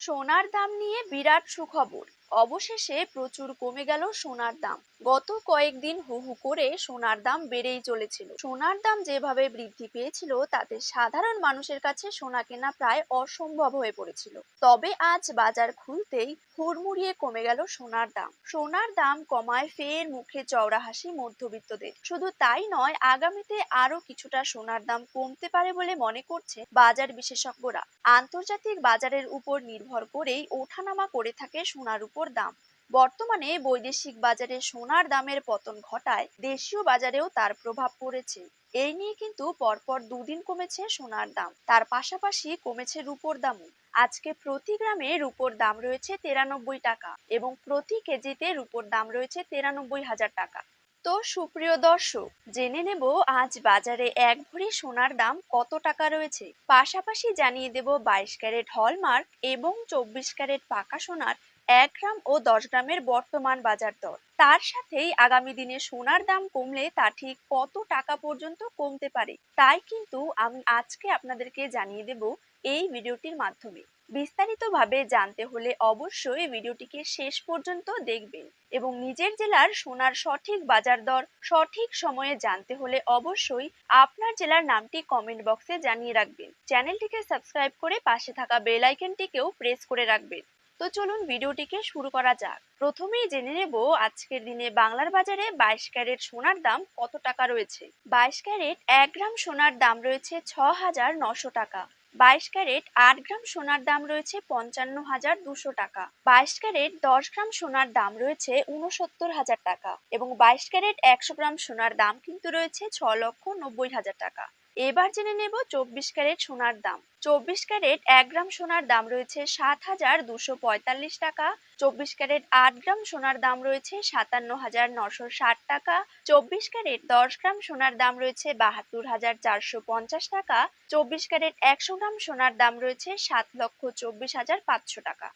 সোনার দাম নিয়ে বিরাট সুখবর। অবশেষে প্রচুর কমে গেল সোনার দাম। গত কয়েকদিন হু হু করে সোনার দাম বেড়েই চলেছিল। সোনার দাম যেভাবে বৃদ্ধি পেয়েছিল তাতে সাধারণ মানুষের কাছে সোনা কেনা প্রায় অসম্ভব হয়ে পড়েছিল। তবে আজ বাজার খুলতেই হুড়মুড়িয়ে কমে গেল সোনার দাম। সোনার দাম কমায় ফের মুখে চওড়া হাসি মধ্যবিত্তদের। শুধু তাই নয়, আগামীতে আরো কিছুটা সোনার দাম কমতে পারে বলে মনে করছে বাজার বিশেষজ্ঞরা। আন্তর্জাতিক বাজারের উপর নির্ভর করেই ওঠানামা করে থাকে সোনার উপর দাম। বর্তমানে বৈদেশিক বাজারে সোনার দামের পতন ঘটায় দেশীয় বাজারেও তার প্রভাব পড়েছে। এই নিয়ে কিন্তু পরপর দুদিন কমেছে সোনার দাম, তার পাশাপাশি কমেছে রূপোর দামও। আজকে প্রতি গ্রামে রূপোর দাম রয়েছে 93 টাকা এবং প্রতি কেজিতে রূপোর দাম রয়েছে 93,000 টাকা। তো সুপ্রিয় দর্শক, জেনে নেব আজ বাজারে এক ভরি সোনার দাম কত টাকা রয়েছে। পাশাপাশি জানিয়ে দেব 22 ক্যারেট হলমার্ক এবং 24 ক্যারেট পাকা সোনার 1 গ্রাম ও 10 গ্রামের বর্তমান বাজার দর। তার সাথেই আগামী দিনে সোনার দাম কমলে তা ঠিক কত টাকা পর্যন্ত কমতে পারে তাই কিন্তু আমি আজকে আপনাদেরকে জানিয়ে দেব এই ভিডিওটির মাধ্যমে। বিস্তারিতভাবে জানতে হলে অবশ্যই ভিডিওটিকে শেষ পর্যন্ত দেখবেন এবং নিজের জেলার সোনার সঠিক বাজার দর সঠিক সময়ে জানতে হলে অবশ্যই আপনার জেলার নামটি কমেন্ট বক্সে জানিয়ে রাখবেন। চ্যানেলটিকে সাবস্ক্রাইব করে পাশে থাকা বেল আইকনটিকেও প্রেস করে রাখবেন। তো চলুন ভিডিওটিকে শুরু করা যাক। প্রথমেই জেনে নেব আজকের দিনে বাংলার বাজারে 22 ক্যারেট সোনার দাম কত টাকা রয়েছে। 22 ক্যারেট 1 গ্রাম সোনার দাম রয়েছে 6,900 টাকা। 22 ক্যারেট 8 গ্রাম সোনার দাম রয়েছে 55,200 টাকা। 22 ক্যারেট 10 গ্রাম সোনার দাম রয়েছে 69,000 টাকা এবং 22 ক্যারেট 100 গ্রাম সোনার দাম কিন্তু রয়েছে 6,90,000 টাকা। এবার জেনে নেব 24 ক্যারেট সোনার দাম। 24 ক্যারেট 1 গ্রাম সোনার দাম রয়েছে 7,245 টাকা। 24 ক্যারেট 8 গ্রাম সোনার দাম রয়েছে 57,960 টাকা। 24 ক্যারেট 10 গ্রাম সোনার দাম রয়েছে 72,450 টাকা। 24 ক্যারেট 100 গ্রাম সোনার দাম রয়েছে 7,24,500 টাকা।